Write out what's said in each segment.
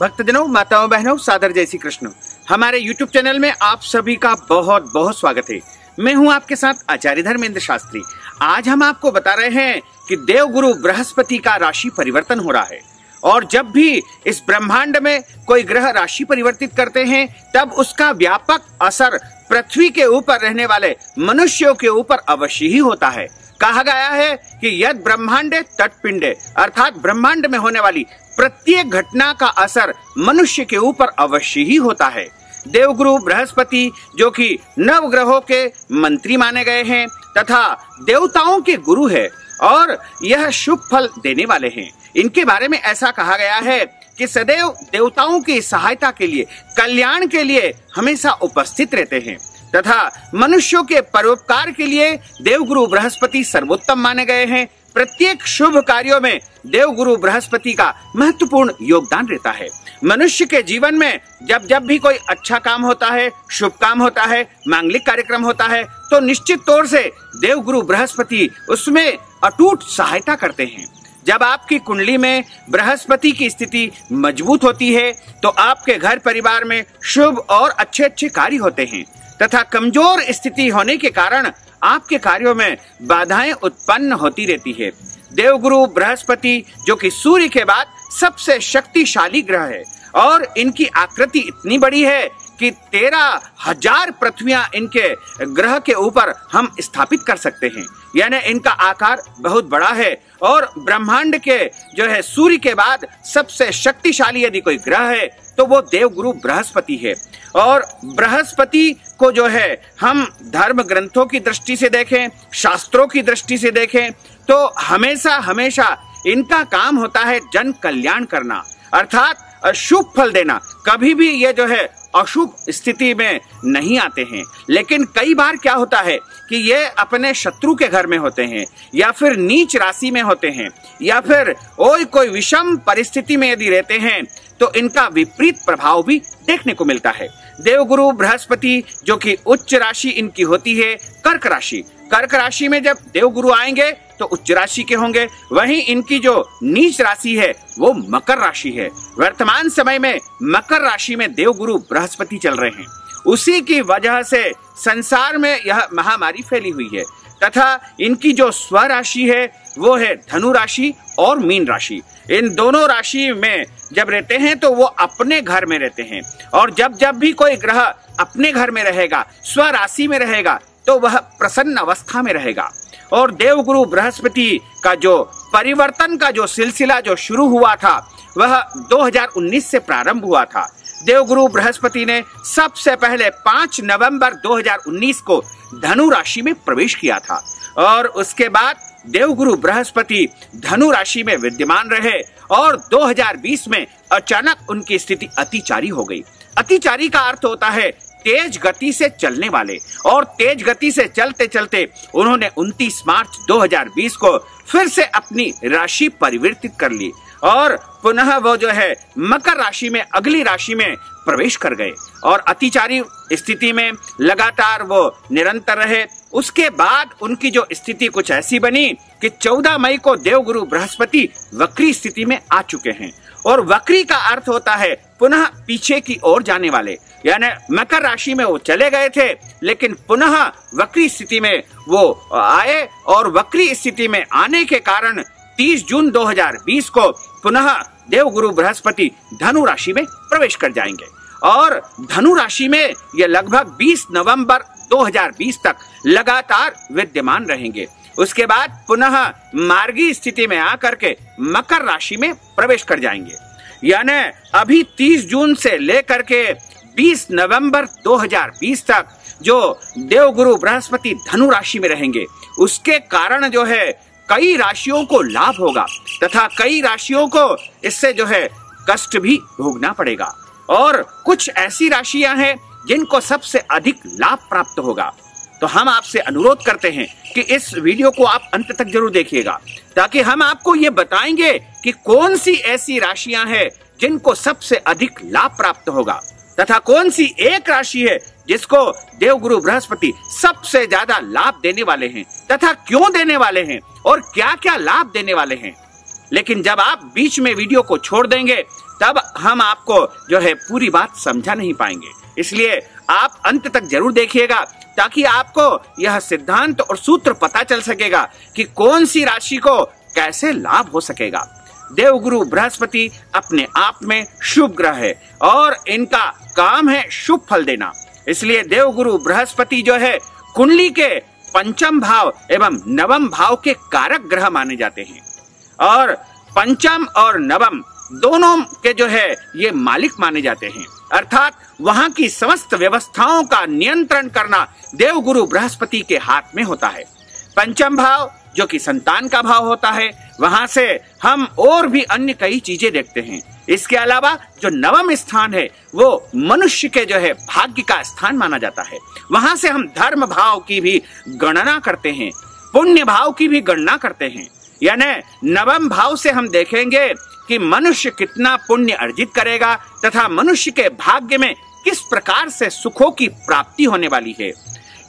भक्तजनों, माताओं, बहनों, सादर जय श्री कृष्ण। हमारे YouTube चैनल में आप सभी का बहुत बहुत स्वागत है। मैं हूं आपके साथ आचार्य धर्मेंद्र शास्त्री। आज हम आपको बता रहे हैं कि देवगुरु बृहस्पति का राशि परिवर्तन हो रहा है और जब भी इस ब्रह्मांड में कोई ग्रह राशि परिवर्तित करते हैं तब उसका व्यापक असर पृथ्वी के ऊपर रहने वाले मनुष्यों के ऊपर अवश्य ही होता है। कहा गया है कि यद ब्रह्मांडे तत्पिंडे, अर्थात ब्रह्मांड में होने वाली प्रत्येक घटना का असर मनुष्य के ऊपर अवश्य ही होता है। देवगुरु बृहस्पति जो कि नवग्रहों के मंत्री माने गए हैं तथा देवताओं के गुरु है और यह शुभ फल देने वाले हैं। इनके बारे में ऐसा कहा गया है कि सदैव देवताओं की सहायता के लिए, कल्याण के लिए हमेशा उपस्थित रहते हैं तथा मनुष्यों के परोपकार के लिए देवगुरु बृहस्पति सर्वोत्तम माने गए हैं। प्रत्येक शुभ कार्यों में देवगुरु बृहस्पति का महत्वपूर्ण योगदान रहता है। मनुष्य के जीवन में जब भी कोई अच्छा काम होता है, शुभ काम होता है, मांगलिक कार्यक्रम होता है तो निश्चित तौर से देवगुरु बृहस्पति उसमें अटूट सहायता करते हैं। जब आपकी कुंडली में बृहस्पति की स्थिति मजबूत होती है तो आपके घर परिवार में शुभ और अच्छे कार्य होते हैं तथा कमजोर स्थिति होने के कारण आपके कार्यों में बाधाएं उत्पन्न होती रहती है। देवगुरु बृहस्पति जो कि सूर्य के बाद सबसे शक्तिशाली ग्रह है और इनकी आकृति इतनी बड़ी है कि 13,000 पृथ्वियां इनके ग्रह के ऊपर हम स्थापित कर सकते हैं। यानी इनका आकार बहुत बड़ा है और ब्रह्मांड के जो है सूर्य के बाद सबसे शक्तिशाली यदि कोई ग्रह है तो वो देवगुरु बृहस्पति है। और बृहस्पति को जो है हम धर्म ग्रंथों की दृष्टि से देखें, शास्त्रों की दृष्टि से देखें तो हमेशा इनका काम होता है जन कल्याण करना, अर्थात शुभ फल देना। कभी भी ये जो है अशुभ स्थिति में नहीं आते हैं। लेकिन कई बार क्या होता है कि ये अपने शत्रु के घर में होते हैं या फिर नीच राशि में होते हैं या फिर कोई विषम परिस्थिति में यदि रहते हैं तो इनका विपरीत प्रभाव भी देखने को मिलता है। देवगुरु बृहस्पति जो कि उच्च राशि इनकी होती है कर्क राशि। कर्क राशि में जब देवगुरु आएंगे तो उच्च राशि के होंगे, वहीं इनकी जो नीच राशि है वो मकर राशि है। वर्तमान समय में मकर राशि में देवगुरु बृहस्पति चल रहे हैं। उसी की वजह से संसार में यह महामारी फैली हुई है तथा इनकी जो स्वराशि है वो है धनु राशि और मीन राशि। इन दोनों राशि में जब रहते हैं तो वो अपने घर में रहते हैं और जब भी कोई ग्रह अपने घर में रहेगा, स्वराशि में रहेगा तो वह प्रसन्न अवस्था में रहेगा। और देवगुरु बृहस्पति का जो परिवर्तन का जो सिलसिला जो शुरू हुआ था वह 2019 से प्रारंभ हुआ था। देवगुरु बृहस्पति ने सबसे पहले 5 नवंबर 2019 को धनु राशि में प्रवेश किया था और उसके बाद देवगुरु बृहस्पति धनु राशि में विद्यमान रहे और 2020 में अचानक उनकी स्थिति अतिचारी हो गई। अतिचारी का अर्थ होता है तेज गति से चलने वाले, और तेज गति से चलते चलते उन्होंने 29 मार्च 2020 को फिर से अपनी राशि परिवर्तित कर ली और पुनः वो जो है मकर राशि में अगली राशि में प्रवेश कर गए और अतिचारी स्थिति में लगातार वो निरंतर रहे। उसके बाद उनकी जो स्थिति कुछ ऐसी बनी कि 14 मई को देवगुरु बृहस्पति वक्री स्थिति में आ चुके हैं और वक्री का अर्थ होता है पुनः पीछे की ओर जाने वाले। यानी मकर राशि में वो चले गए थे लेकिन पुनः वक्री स्थिति में वो आए और वक्री स्थिति में आने के कारण 30 जून 2020 को पुनः देवगुरु बृहस्पति धनु राशि में प्रवेश कर जाएंगे और धनु राशि में ये लगभग 20 नवंबर 2020 तक लगातार विद्यमान रहेंगे। उसके बाद पुनः मार्गी स्थिति में आकर के मकर राशि में प्रवेश कर जाएंगे। यानी अभी 30 जून से लेकर के 20 नवंबर 2020 तक जो देवगुरु बृहस्पति धनु राशि में रहेंगे उसके कारण जो है कई राशियों को लाभ होगा तथा कई राशियों को इससे जो है कष्ट भी भोगना पड़ेगा और कुछ ऐसी राशियां हैं जिनको सबसे अधिक लाभ प्राप्त होगा। तो हम आपसे अनुरोध करते हैं कि इस वीडियो को आप अंत तक जरूर देखिएगा ताकि हम आपको ये बताएंगे कि कौन सी ऐसी राशियां हैं जिनको सबसे अधिक लाभ प्राप्त होगा तथा कौन सी एक राशि है जिसको देवगुरु बृहस्पति सबसे ज्यादा लाभ देने वाले हैं तथा क्यों देने वाले हैं और क्या क्या लाभ देने वाले हैं। लेकिन जब आप बीच में वीडियो को छोड़ देंगे तब हम आपको जो है पूरी बात समझा नहीं पाएंगे। इसलिए आप अंत तक जरूर देखिएगा ताकि आपको यह सिद्धांत और सूत्र पता चल सकेगा कि कौन सी राशि को कैसे लाभ हो सकेगा। देवगुरु बृहस्पति अपने आप में शुभ ग्रह है और इनका काम है शुभ फल देना। इसलिए देवगुरु बृहस्पति जो है कुंडली के पंचम भाव एवं नवम भाव के कारक ग्रह माने जाते हैं और पंचम और नवम दोनों के जो है ये मालिक माने जाते हैं, अर्थात वहां की समस्त व्यवस्थाओं का नियंत्रण करना देवगुरु बृहस्पति के हाथ में होता है। पंचम भाव जो कि संतान का भाव होता है, वहां से हम और भी अन्य कई चीजें देखते हैं। इसके अलावा जो नवम स्थान है वो मनुष्य के जो है भाग्य का स्थान माना जाता है। वहां से हम धर्म भाव की भी गणना करते हैं, पुण्य भाव की भी गणना करते हैं। यानी नवम भाव से हम देखेंगे कि मनुष्य कितना पुण्य अर्जित करेगा तथा मनुष्य के भाग्य में किस प्रकार से सुखों की प्राप्ति होने वाली है।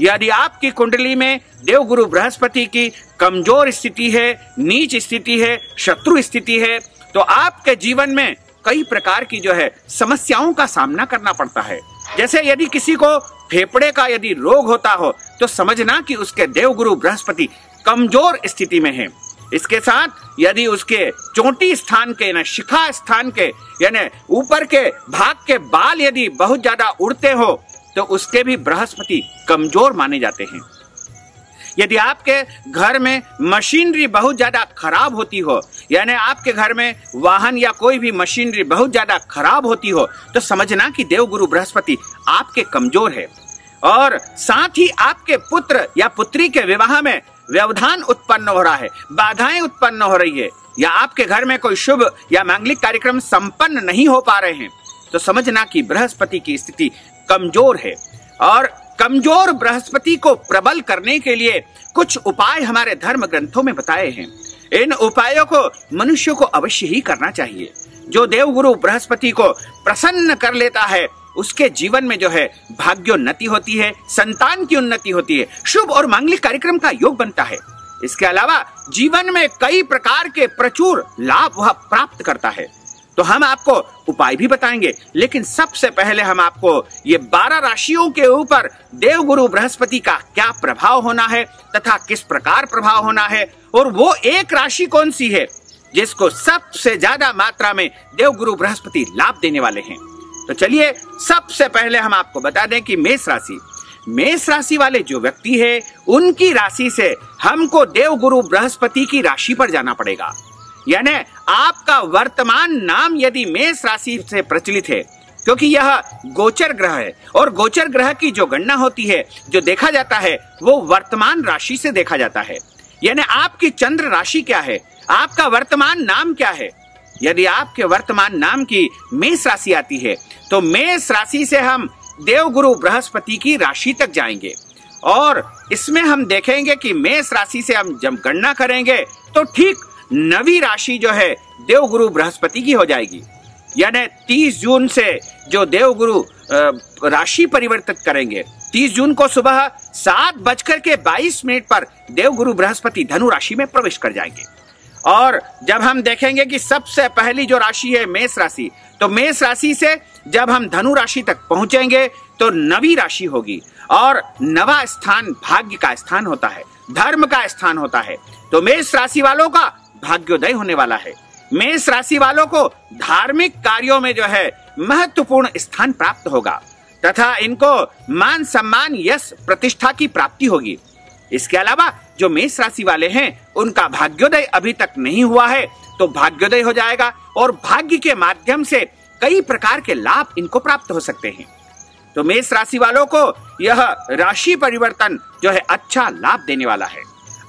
यदि आपकी कुंडली में देवगुरु बृहस्पति की कमजोर स्थिति है, नीच स्थिति है, शत्रु स्थिति है, तो आपके जीवन में कई प्रकार की जो है समस्याओं का सामना करना पड़ता है। जैसे यदि किसी को फेफड़े का यदि रोग होता हो तो समझना कि उसके देवगुरु बृहस्पति कमजोर स्थिति में है। इसके साथ यदि उसके चोटी स्थान के यानी शिखा स्थान के यानी ऊपर के भाग के बाल यदि बहुत ज्यादा उड़ते हो तो उसके भी बृहस्पति कमजोर माने जाते हैं। यदि आपके घर में मशीनरी बहुत ज्यादा खराब होती हो, यानी आपके घर में वाहन या कोई भी मशीनरी बहुत ज्यादा खराब होती हो, तो समझना कि देवगुरु बृहस्पति आपके कमजोर है। और साथ ही आपके पुत्र या पुत्री के विवाह में व्यवधान उत्पन्न हो रहा है, बाधाएं उत्पन्न हो रही है, या आपके घर में कोई शुभ या मांगलिक कार्यक्रम संपन्न नहीं हो पा रहे हैं, तो समझना कि बृहस्पति की स्थिति कमजोर है। और कमजोर बृहस्पति को प्रबल करने के लिए कुछ उपाय हमारे धर्म ग्रंथों में बताए हैं। इन उपायों को मनुष्य को अवश्य ही करना चाहिए। जो देवगुरु बृहस्पति को प्रसन्न कर लेता है उसके जीवन में जो है भाग्योन्नति होती है, संतान की उन्नति होती है, शुभ और मांगलिक कार्यक्रम का योग बनता है। इसके अलावा जीवन में कई प्रकार के प्रचुर लाभ वह प्राप्त करता है। तो हम आपको उपाय भी बताएंगे, लेकिन सबसे पहले हम आपको ये 12 राशियों के ऊपर देवगुरु बृहस्पति का क्या प्रभाव होना है तथा किस प्रकार प्रभाव होना है, और वो एक राशि कौन सी है जिसको सबसे ज्यादा मात्रा में देवगुरु बृहस्पति लाभ देने वाले हैं। तो चलिए सबसे पहले हम आपको बता दें कि मेष राशि वाले जो व्यक्ति है उनकी राशि से हमको देवगुरु बृहस्पति की राशि पर जाना पड़ेगा। यानी आपका वर्तमान नाम यदि मेष राशि से प्रचलित है, क्योंकि यह गोचर ग्रह है और गोचर ग्रह की जो गणना होती है, जो देखा जाता है वो वर्तमान राशि से देखा जाता है। यानी आपकी चंद्र राशि क्या है, आपका वर्तमान नाम क्या है। यदि आपके वर्तमान नाम की मेष राशि आती है तो मेष राशि से हम देवगुरु बृहस्पति की राशि तक जाएंगे और इसमें हम देखेंगे कि मेष राशि से हम जब गणना करेंगे तो ठीक 9वीं राशि जो है देवगुरु बृहस्पति की हो जाएगी। यानी 30 जून से जो देवगुरु राशि परिवर्तित करेंगे, 30 जून को सुबह 7:22 पर देवगुरु बृहस्पति धनु राशि में प्रवेश कर जाएंगे। और जब हम देखेंगे कि सबसे पहली जो राशि है मेष राशि, तो मेष राशि से जब हम धनु राशि तक पहुंचेंगे तो 9वीं राशि होगी और 9वां स्थान भाग्य का स्थान होता है, धर्म का स्थान होता है। तो मेष राशि वालों का भाग्योदय होने वाला है। मेष राशि वालों को धार्मिक कार्यों में जो है महत्वपूर्ण स्थान प्राप्त होगा तथा इनको मान सम्मान यश प्रतिष्ठा की प्राप्ति होगी। इसके अलावा जो मेष राशि वाले हैं उनका भाग्योदय अभी तक नहीं हुआ है तो भाग्योदय हो जाएगा और भाग्य के माध्यम से कई प्रकार के लाभ इनको प्राप्त हो सकते हैं। तो मेष राशि वालों को यह राशि परिवर्तन जो है अच्छा लाभ देने वाला है।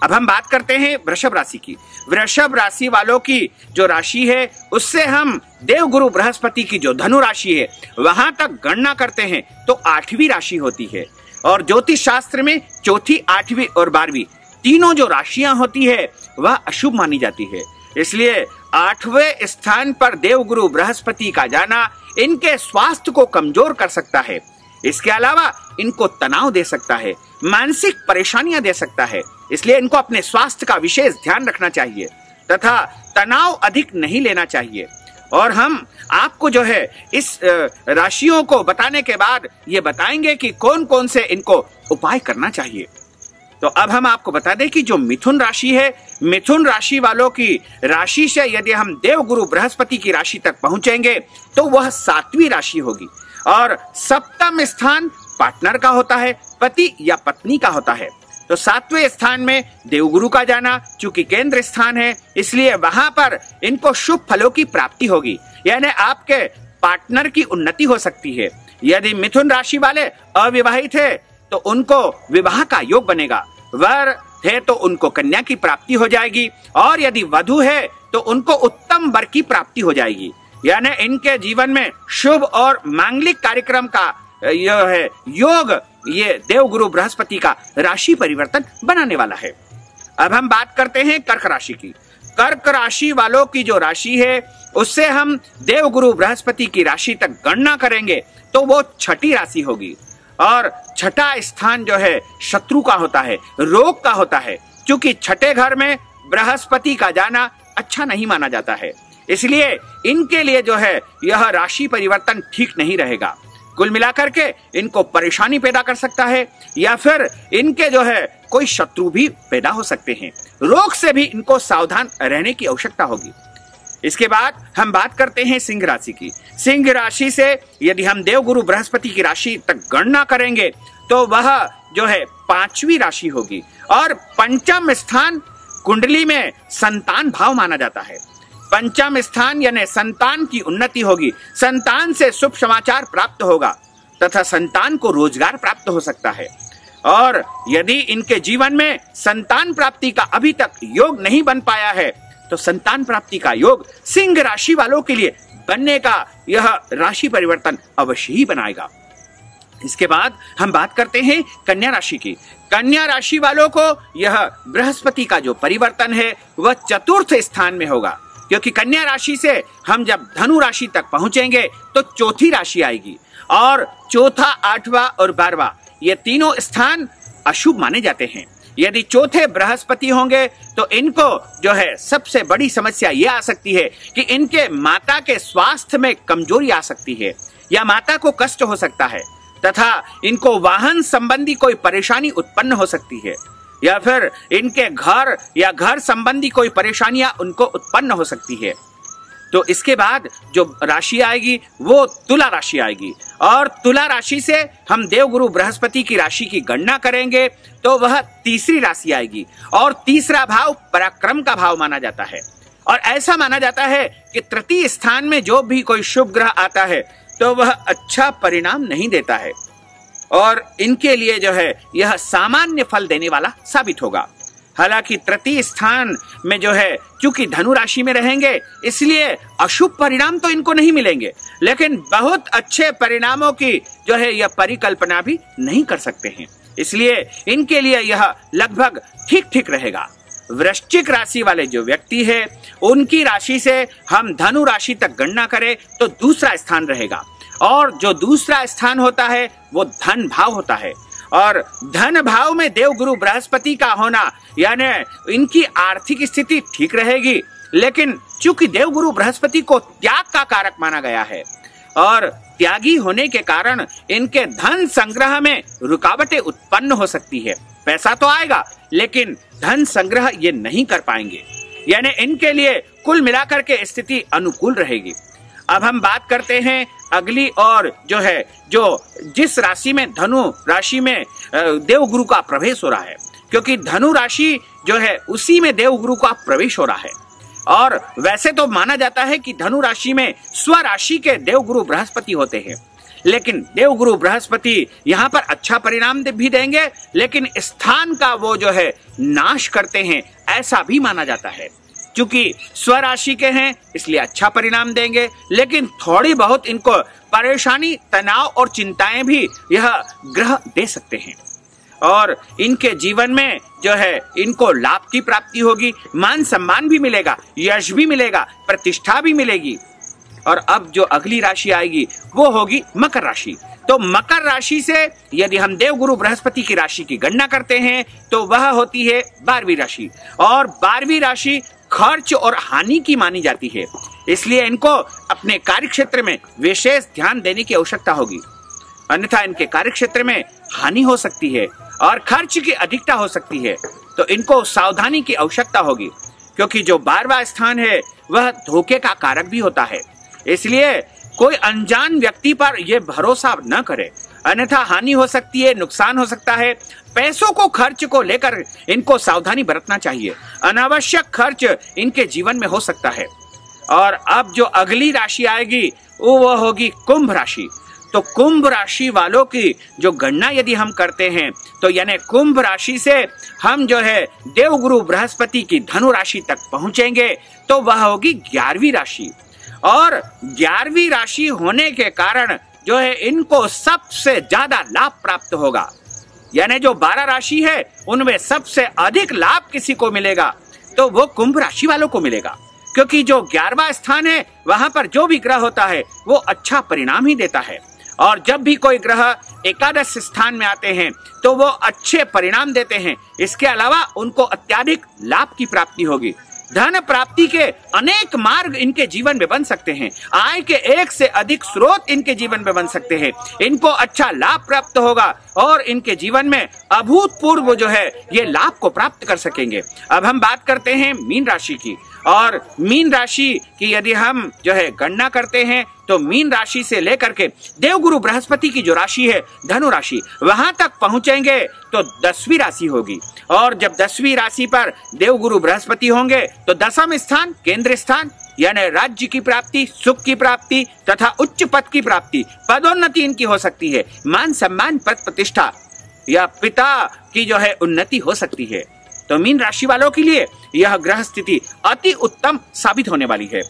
अब हम बात करते हैं वृषभ राशि की। वृषभ राशि वालों की जो राशि है उससे हम देवगुरु बृहस्पति की जो धनु राशि है वहां तक गणना करते हैं तो 8वीं राशि होती है। और ज्योतिष शास्त्र में चौथी, 8वीं और 12वीं तीनों जो राशियां होती है वह अशुभ मानी जाती है। इसलिए 8वें स्थान पर देवगुरु बृहस्पति का जाना इनके स्वास्थ्य को कमजोर कर सकता है। इसके अलावा इनको तनाव दे सकता है, मानसिक परेशानियां दे सकता है। इसलिए इनको अपने स्वास्थ्य का विशेष ध्यान रखना चाहिए तथा तनाव अधिक नहीं लेना चाहिए। और हम आपको जो है इस राशियों को बताने के बाद ये बताएंगे कि कौन कौन से इनको उपाय करना चाहिए। तो अब हम आपको बता दें कि जो मिथुन राशि है, मिथुन राशि वालों की राशि से यदि हम देवगुरु बृहस्पति की राशि तक पहुंचेंगे तो वह 7वीं राशि होगी। और सप्तम स्थान पार्टनर का होता है, पति या पत्नी का होता है। तो 7वें स्थान में देवगुरु का जाना, चूंकि केंद्र स्थान है, इसलिए वहां पर इनको शुभ फलों की प्राप्ति होगी, यानी आपके पार्टनर की उन्नति हो सकती है। यदि मिथुन राशि वाले अविवाहित है तो उनको विवाह का योग बनेगा, वर है तो उनको कन्या की प्राप्ति हो जाएगी, और यदि वधु है तो उनको उत्तम वर की प्राप्ति हो जाएगी। यानी इनके जीवन में शुभ और मांगलिक कार्यक्रम का यह है योग, ये देवगुरु बृहस्पति का राशि परिवर्तन बनाने वाला है। अब हम बात करते हैं कर्क राशि की। कर्क राशि वालों की जो राशि है उससे हम देवगुरु बृहस्पति की राशि तक गणना करेंगे तो वो 6ठी राशि होगी। और 6ठा स्थान जो है शत्रु का होता है, रोग का होता है, क्योंकि 6ठे घर में बृहस्पति का जाना अच्छा नहीं माना जाता है, इसलिए इनके लिए जो है यह राशि परिवर्तन ठीक नहीं रहेगा। कुल मिलाकर के इनको परेशानी पैदा कर सकता है, या फिर इनके जो है कोई शत्रु भी पैदा हो सकते हैं। रोग से भी इनको सावधान रहने की आवश्यकता होगी। इसके बाद हम बात करते हैं सिंह राशि की। सिंह राशि से यदि हम देवगुरु बृहस्पति की राशि तक गणना करेंगे तो वह जो है 5वीं राशि होगी। और पंचम स्थान कुंडली में संतान भाव माना जाता है। पंचम स्थान यानी संतान की उन्नति होगी, संतान से शुभ समाचार प्राप्त होगा तथा संतान को रोजगार प्राप्त हो सकता है। और यदि इनके जीवन में संतान प्राप्ति का अभी तक योग नहीं बन पाया है तो संतान प्राप्ति का योग सिंह राशि वालों के लिए बनने का यह राशि परिवर्तन अवश्य ही बनाएगा। इसके बाद हम बात करते हैं कन्या राशि की। कन्या राशि वालों को यह बृहस्पति का जो परिवर्तन है वह 4th स्थान में होगा, क्योंकि कन्या राशि से हम जब धनु राशि तक पहुंचेंगे तो 4थी राशि आएगी। और 4था, 8वां और 12वां ये तीनों स्थान अशुभ माने जाते हैं। यदि 4थे बृहस्पति होंगे तो इनको जो है सबसे बड़ी समस्या यह आ सकती है कि इनके माता के स्वास्थ्य में कमजोरी आ सकती है, या माता को कष्ट हो सकता है, तथा इनको वाहन संबंधी कोई परेशानी उत्पन्न हो सकती है, या फिर इनके घर या घर संबंधी कोई परेशानियां उनको उत्पन्न हो सकती है। तो इसके बाद जो राशि आएगी वो तुला राशि आएगी। और तुला राशि से हम देवगुरु बृहस्पति की राशि की गणना करेंगे तो वह 3री राशि आएगी। और 3रा भाव पराक्रम का भाव माना जाता है। और ऐसा माना जाता है कि 3य स्थान में जो भी कोई शुभ ग्रह आता है तो वह अच्छा परिणाम नहीं देता है, और इनके लिए जो है यह सामान्य फल देने वाला साबित होगा। हालांकि 3य स्थान में जो है क्योंकि धनु राशि में रहेंगे इसलिए अशुभ परिणाम तो इनको नहीं मिलेंगे, लेकिन बहुत अच्छे परिणामों की जो है यह परिकल्पना भी नहीं कर सकते हैं, इसलिए इनके लिए यह लगभग ठीक ठीक रहेगा। वृश्चिक राशि वाले जो व्यक्ति है उनकी राशि से हम धनु राशि तक गणना करें तो 2रा स्थान रहेगा। और जो 2रा स्थान होता है वो धन भाव होता है। और धन भाव में देवगुरु बृहस्पति का होना यानी इनकी आर्थिक स्थिति ठीक रहेगी, लेकिन चूंकि देवगुरु बृहस्पति को त्याग का कारक माना गया है और त्यागी होने के कारण इनके धन संग्रह में रुकावटें उत्पन्न हो सकती है। पैसा तो आएगा लेकिन धन संग्रह ये नहीं कर पाएंगे, यानी इनके लिए कुल मिलाकर के स्थिति अनुकूल रहेगी। अब हम बात करते हैं अगली और जो है जिस राशि में धनु राशि में देवगुरु का प्रवेश हो रहा है, क्योंकि धनु राशि जो है उसी में देवगुरु का प्रवेश हो रहा है। और वैसे तो माना जाता है कि धनु राशि में स्वराशि के देवगुरु बृहस्पति होते हैं, लेकिन देवगुरु बृहस्पति यहाँ पर अच्छा परिणाम भी देंगे, लेकिन स्थान का वो जो है नाश करते हैं, ऐसा भी माना जाता है। क्योंकि स्वराशि के हैं इसलिए अच्छा परिणाम देंगे, लेकिन थोड़ी बहुत इनको परेशानी, तनाव और चिंताएं भी यह ग्रह दे सकते हैं। और इनके जीवन में जो है इनको लाभ की प्राप्ति होगी, मान सम्मान भी मिलेगा, यश भी मिलेगा, प्रतिष्ठा भी मिलेगी। और अब जो अगली राशि आएगी वो होगी मकर राशि। तो मकर राशि से यदि हम देवगुरु बृहस्पति की राशि की गणना करते हैं तो वह होती है 12वीं राशि। और 12वीं राशि खर्च और हानि की मानी जाती है। इसलिए इनको अपने कार्य क्षेत्र में विशेष ध्यान देने की आवश्यकता होगी, अन्यथा इनके कार्य क्षेत्र में हानि हो सकती है और खर्च की अधिकता हो सकती है। तो इनको सावधानी की आवश्यकता होगी, क्योंकि जो 12वां स्थान है वह धोखे का कारक भी होता है। इसलिए कोई अनजान व्यक्ति पर यह भरोसा न करे, अन्यथा हानि हो सकती है, नुकसान हो सकता है। पैसों को खर्च को लेकर इनको सावधानी बरतना चाहिए, अनावश्यक खर्च इनके जीवन में हो सकता है। और अब जो अगली राशि आएगी वो होगी कुंभ राशि। तो कुंभ राशि वालों की जो गणना यदि हम करते हैं तो यानी कुंभ राशि से हम जो है देवगुरु बृहस्पति की धनु राशि तक पहुंचेंगे तो वह होगी 11वीं राशि। और 11वीं राशि होने के कारण जो है इनको सबसे ज्यादा लाभ प्राप्त होगा। यानी जो 12 राशि है उनमें सबसे अधिक लाभ किसी को मिलेगा तो वो कुंभ राशि वालों को मिलेगा, क्योंकि जो 11वां स्थान है वहां पर जो भी ग्रह होता है वो अच्छा परिणाम ही देता है। और जब भी कोई ग्रह एकादश स्थान में आते हैं तो वो अच्छे परिणाम देते हैं। इसके अलावा उनको अत्यधिक लाभ की प्राप्ति होगी। धन प्राप्ति के अनेक मार्ग इनके जीवन में बन सकते हैं, आय के एक से अधिक स्रोत इनके जीवन में बन सकते हैं। इनको अच्छा लाभ प्राप्त होगा और इनके जीवन में अभूतपूर्व जो है ये लाभ को प्राप्त कर सकेंगे। अब हम बात करते हैं मीन राशि की। और मीन राशि की यदि हम जो है गणना करते हैं तो मीन राशि से लेकर के देवगुरु बृहस्पति की जो राशि है धनु राशि, वहां तक पहुंचेंगे तो 10वीं राशि होगी। और जब 10वीं राशि पर देवगुरु बृहस्पति होंगे तो 10वां स्थान केंद्र स्थान, यानी राज्य की प्राप्ति, सुख की प्राप्ति तथा उच्च पद की प्राप्ति, पदोन्नति इनकी हो सकती है, मान सम्मान पद प्रतिष्ठा या पिता की जो है उन्नति हो सकती है। तो मीन राशि वालों के लिए यह ग्रह स्थिति अति उत्तम साबित होने वाली है।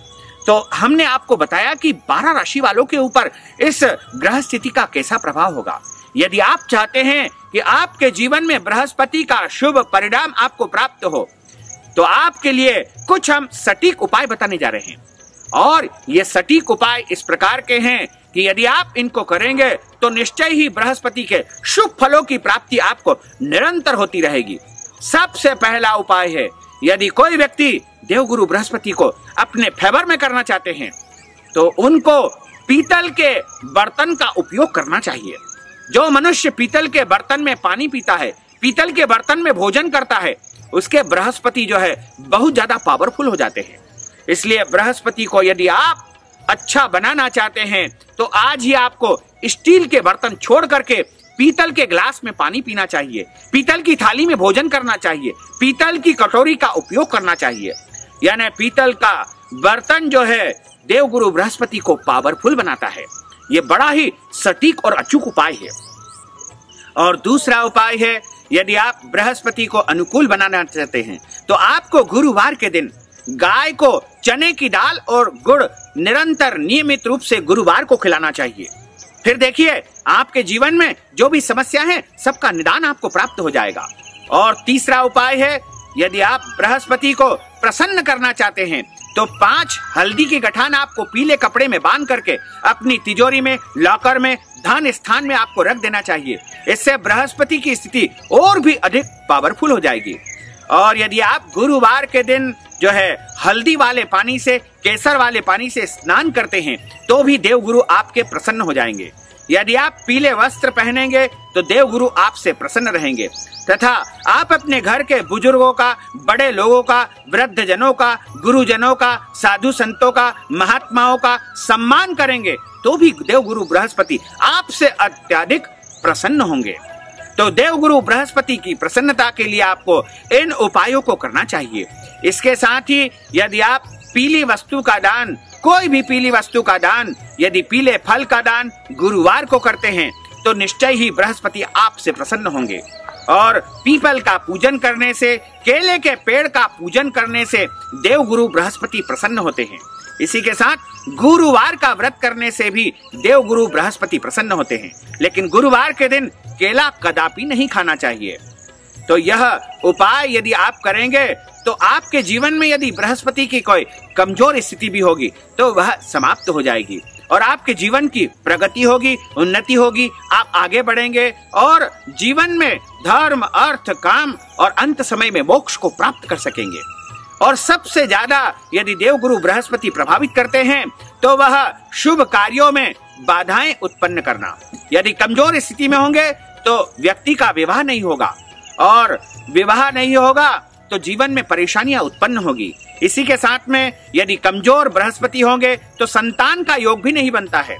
तो हमने आपको बताया कि 12 राशि वालों के ऊपर इस ग्रह स्थिति का कैसा प्रभाव होगा। यदि आप चाहते हैं कि आपके जीवन में बृहस्पति का शुभ परिणाम आपको प्राप्त हो तो आपके लिए कुछ हम सटीक उपाय बताने जा रहे हैं। और ये सटीक उपाय इस प्रकार के हैं कि यदि आप इनको करेंगे तो निश्चय ही बृहस्पति के शुभ फलों की प्राप्ति आपको निरंतर होती रहेगी। सबसे पहला उपाय है, यदि कोई व्यक्ति देवगुरु बृहस्पति को अपने फेवर में करना चाहते हैं तो उनको पीतल के बर्तन का उपयोग करना चाहिए। जो मनुष्य पीतल के बर्तन में पानी पीता है, पीतल के बर्तन में भोजन करता है, उसके बृहस्पति जो है बहुत ज्यादा पावरफुल हो जाते हैं। इसलिए बृहस्पति को यदि आप अच्छा बनाना चाहते हैं तो आज ही आपको स्टील के बर्तन छोड़ करके पीतल के ग्लास में पानी पीना चाहिए, पीतल की थाली में भोजन करना चाहिए, पीतल की कटोरी का उपयोग करना चाहिए। यानी पीतल का बर्तन जो है देवगुरु बृहस्पति को पावरफुल बनाता है। ये बड़ा ही सटीक और अचूक उपाय है। और दूसरा उपाय है, यदि आप बृहस्पति को अनुकूल बनाना चाहते हैं तो आपको गुरुवार के दिन गाय को चने की दाल और गुड़ निरंतर नियमित रूप से गुरुवार को खिलाना चाहिए। फिर देखिए आपके जीवन में जो भी समस्या है सबका निदान आपको प्राप्त हो जाएगा। और तीसरा उपाय है, यदि आप बृहस्पति को प्रसन्न करना चाहते हैं तो 5 हल्दी की गठान आपको पीले कपड़े में बांध करके अपनी तिजोरी में, लॉकर में, धन स्थान में आपको रख देना चाहिए। इससे बृहस्पति की स्थिति और भी अधिक पावरफुल हो जाएगी। और यदि आप गुरुवार के दिन जो है हल्दी वाले पानी से, केसर वाले पानी से स्नान करते हैं तो भी देवगुरु आपके प्रसन्न हो जाएंगे। यदि आप पीले वस्त्र पहनेंगे तो देवगुरु आपसे प्रसन्न रहेंगे। तथा आप अपने घर के बुजुर्गों का, बड़े लोगों का, वृद्ध जनों का, गुरुजनों का, साधु संतों का, महात्माओं का सम्मान करेंगे तो भी देवगुरु बृहस्पति आपसे अत्यधिक प्रसन्न होंगे। तो देवगुरु बृहस्पति की प्रसन्नता के लिए आपको इन उपायों को करना चाहिए। इसके साथ ही यदि आप पीली वस्तु का दान, कोई भी पीली वस्तु का दान, यदि पीले फल का दान गुरुवार को करते हैं तो निश्चय ही बृहस्पति आपसे प्रसन्न होंगे। और पीपल का पूजन करने से, केले के पेड़ का पूजन करने से देवगुरु बृहस्पति प्रसन्न होते हैं। इसी के साथ गुरुवार का व्रत करने से भी देवगुरु बृहस्पति प्रसन्न होते हैं। लेकिन गुरुवार के दिन केला कदापि नहीं खाना चाहिए। तो यह उपाय यदि आप करेंगे तो आपके जीवन में यदि बृहस्पति की कोई कमजोर स्थिति भी होगी तो वह समाप्त हो जाएगी और आपके जीवन की प्रगति होगी, उन्नति होगी, आप आगे बढ़ेंगे और जीवन में धर्म, अर्थ, काम और अंत समय में मोक्ष को प्राप्त कर सकेंगे। और सबसे ज्यादा यदि देवगुरु बृहस्पति प्रभावित करते हैं तो वह शुभ कार्यों में बाधाएं उत्पन्न करना। यदि कमजोर स्थिति में होंगे तो व्यक्ति का विवाह नहीं होगा, और विवाह नहीं होगा तो जीवन में परेशानियां उत्पन्न होगी। इसी के साथ में यदि कमजोर बृहस्पति होंगे तो संतान का योग भी नहीं बनता है,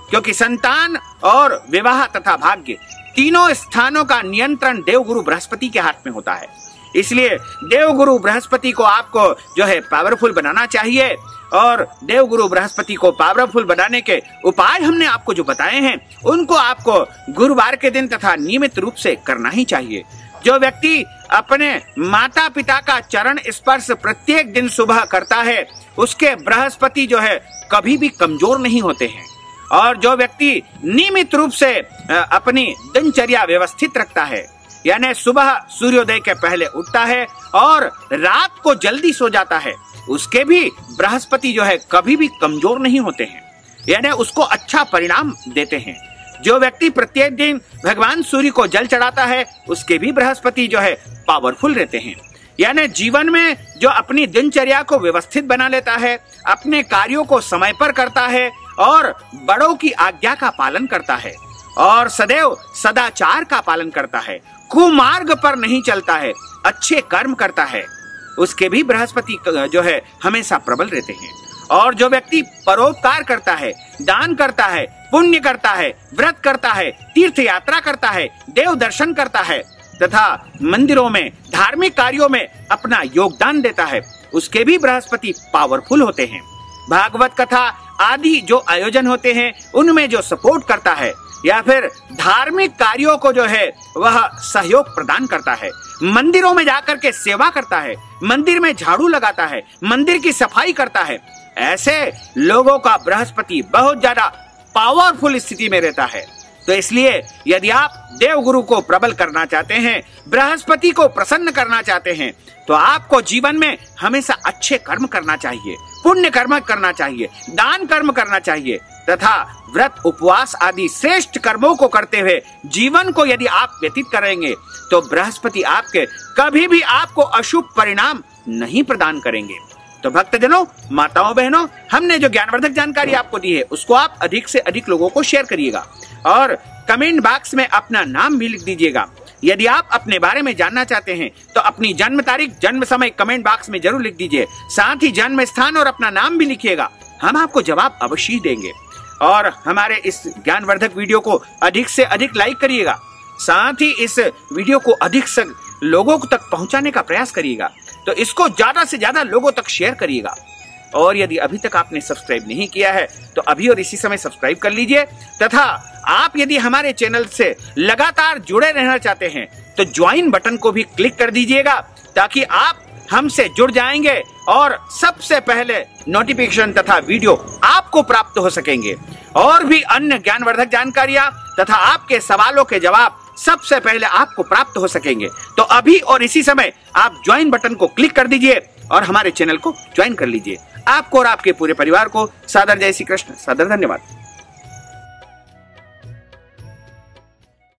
क्योंकि संतान और विवाह तथा भाग्य तीनों स्थानों का नियंत्रण देवगुरु बृहस्पति के हाथ में होता है। इसलिए देवगुरु बृहस्पति को आपको जो है पावरफुल बनाना चाहिए, और देवगुरु बृहस्पति को पावरफुल बनाने के उपाय हमने आपको जो बताए हैं उनको आपको गुरुवार के दिन तथा नियमित रूप से करना ही चाहिए। जो व्यक्ति अपने माता पिता का चरण स्पर्श प्रत्येक दिन सुबह करता है उसके बृहस्पति जो है कभी भी कमजोर नहीं होते हैं। और जो व्यक्ति नियमित रूप से अपनी दिनचर्या व्यवस्थित रखता है, यानी सुबह सूर्योदय के पहले उठता है और रात को जल्दी सो जाता है, उसके भी बृहस्पति जो है कभी भी कमजोर नहीं होते हैं, यानी उसको अच्छा परिणाम देते हैं। जो व्यक्ति प्रत्येक दिन भगवान सूर्य को जल चढ़ाता है उसके भी बृहस्पति जो है पावरफुल रहते हैं। यानी जीवन में जो अपनी दिनचर्या को व्यवस्थित बना लेता है, अपने कार्यों को समय पर करता है और बड़ों की आज्ञा का पालन करता है और सदैव सदाचार का पालन करता है, कुमार्ग पर नहीं चलता है, अच्छे कर्म करता है, उसके भी बृहस्पति जो है हमेशा प्रबल रहते हैं। और जो व्यक्ति परोपकार करता है, दान करता है, पुण्य करता है, व्रत करता है, तीर्थ यात्रा करता है, देव दर्शन करता है तथा मंदिरों में धार्मिक कार्यों में अपना योगदान देता है, उसके भी बृहस्पति पावरफुल होते हैं। भागवत कथा आदि जो आयोजन होते हैं उनमें जो सपोर्ट करता है या फिर धार्मिक कार्यों को जो है वह सहयोग प्रदान करता है, मंदिरों में जाकर के सेवा करता है, मंदिर में झाड़ू लगाता है, मंदिर की सफाई करता है, ऐसे लोगों का बृहस्पति बहुत ज्यादा पावरफुल स्थिति में रहता है। तो इसलिए यदि आप देवगुरु को प्रबल करना चाहते हैं, बृहस्पति को प्रसन्न करना चाहते हैं, तो आपको जीवन में हमेशा अच्छे कर्म करना चाहिए, पुण्य कर्म करना चाहिए, दान कर्म करना चाहिए तथा व्रत उपवास आदि श्रेष्ठ कर्मों को करते हुए जीवन को यदि आप व्यतीत करेंगे तो बृहस्पति आपके कभी भी आपको अशुभ परिणाम नहीं प्रदान करेंगे। तो भक्तजनों, माताओं बहनों, हमने जो ज्ञानवर्धक जानकारी आपको दी है उसको आप अधिक से अधिक लोगों को शेयर करिएगा और कमेंट बॉक्स में अपना नाम भी लिख दीजिएगा। यदि आप अपने बारे में जानना चाहते हैं तो अपनी जन्म तारीख, जन्म समय कमेंट बॉक्स में जरूर लिख दीजिए, साथ ही जन्म स्थान और अपना नाम भी लिखिएगा, हम आपको जवाब अवश्य ही देंगे। और हमारे इस ज्ञानवर्धक वीडियो को अधिक से अधिक लाइक करिएगा, साथ ही इस वीडियो को अधिक से लोगों तक पहुंचाने का प्रयास करिएगा, तो इसको ज्यादा से ज्यादा लोगों तक शेयर करिएगा। और यदि अभी तक आपने सब्सक्राइब नहीं किया है तो अभी और इसी समय सब्सक्राइब कर लीजिए तथा आप यदि हमारे चैनल से लगातार जुड़े रहना चाहते हैं तो ज्वाइन बटन को भी क्लिक कर दीजिएगा, ताकि आप हमसे जुड़ जाएंगे और सबसे पहले नोटिफिकेशन तथा वीडियो आपको प्राप्त हो सकेंगे। और भी अन्य ज्ञानवर्धक जानकारियां तथा आपके सवालों के जवाब सबसे पहले आपको प्राप्त हो सकेंगे। तो अभी और इसी समय आप ज्वाइन बटन को क्लिक कर दीजिए और हमारे चैनल को ज्वाइन कर लीजिए। आपको और आपके पूरे परिवार को सादर जय श्री कृष्ण, सादर धन्यवाद।